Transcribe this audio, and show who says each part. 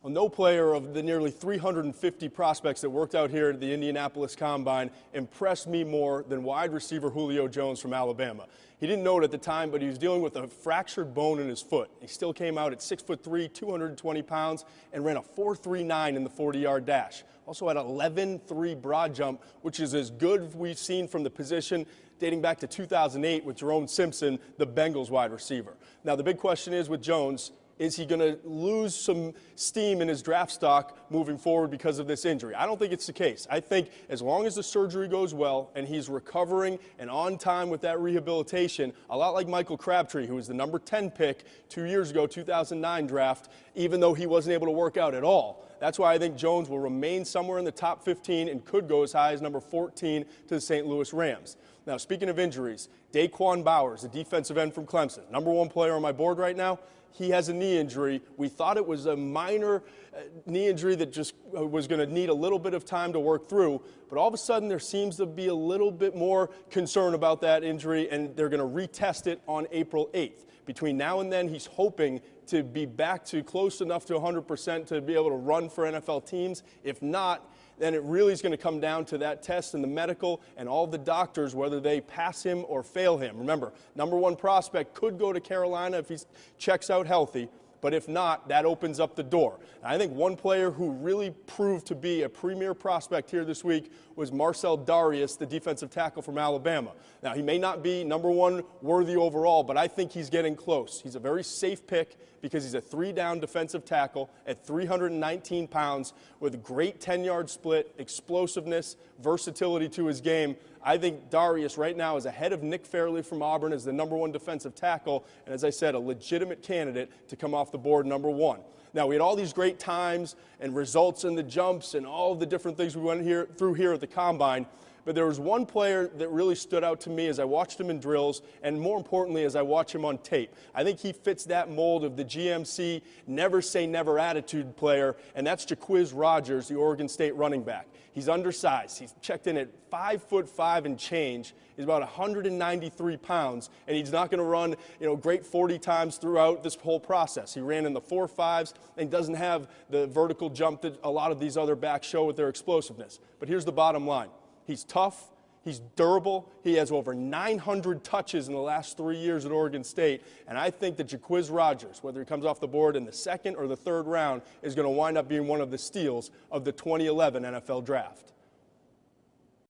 Speaker 1: Well, no player of the nearly 350 prospects that worked out here at the Indianapolis Combine impressed me more than wide receiver Julio Jones from Alabama. He didn't know it at the time, but he was dealing with a fractured bone in his foot. He still came out at 6'3", 220 pounds, and ran a 4.39 in the 40-yard dash. Also had 11.3 broad jump, which is as good as we've seen from the position dating back to 2008 with Jerome Simpson, the Bengals wide receiver. Now, the big question is with Jones, is he going to lose some steam in his draft stock moving forward because of this injury? I don't think it's the case. I think as long as the surgery goes well and he's recovering and on time with that rehabilitation, a lot like Michael Crabtree, who was the number 10 pick 2 years ago, 2009 draft, even though he wasn't able to work out at all. That's why I think Jones will remain somewhere in the top 15 and could go as high as number 14 to the St. Louis Rams. Now, speaking of injuries, Daquan Bowers, the defensive end from Clemson, number 1 player on my board right now, he has a knee injury. We thought it was a minor knee injury that just was going to need a little bit of time to work through, but all of a sudden there seems to be a little bit more concern about that injury, and they're going to retest it on April 8th. Between now and then, he's hoping to be back to close enough to 100% to be able to run for NFL teams. If not, then it really is going to come down to that test and the medical and all the doctors, whether they pass him or fail him. Remember, number 1 prospect could go to Carolina if he checks out healthy, but if not, that opens up the door. And I think one player who really proved to be a premier prospect here this week was Marcel Darius, the defensive tackle from Alabama. Now, he may not be number 1 worthy overall, but I think he's getting close. He's a very safe pick because he's a 3-down defensive tackle at 319 pounds with a great 10-yard split, explosiveness, versatility to his game. I think Darius right now is ahead of Nick Fairley from Auburn as the number 1 defensive tackle, and as I said, a legitimate candidate to come off the board number 1. Now, we had all these great times and results in the jumps and all the different things we went through here at the Combine, but there was one player that really stood out to me as I watched him in drills, and more importantly, as I watch him on tape. I think he fits that mold of the GMC never say never attitude player, and that's Jacquizz Rodgers, the Oregon State running back. He's undersized. He's checked in at 5'5" and change. He's about 193 pounds, and he's not going to run, great 40 times throughout this whole process. He ran in the 4.5s and doesn't have the vertical jump that a lot of these other backs show with their explosiveness. But here's the bottom line. He's tough. He's durable. He has over 900 touches in the last 3 years at Oregon State. And I think that Jacquizz Rodgers, whether he comes off the board in the 2nd or the 3rd round, is going to wind up being one of the steals of the 2011 NFL Draft.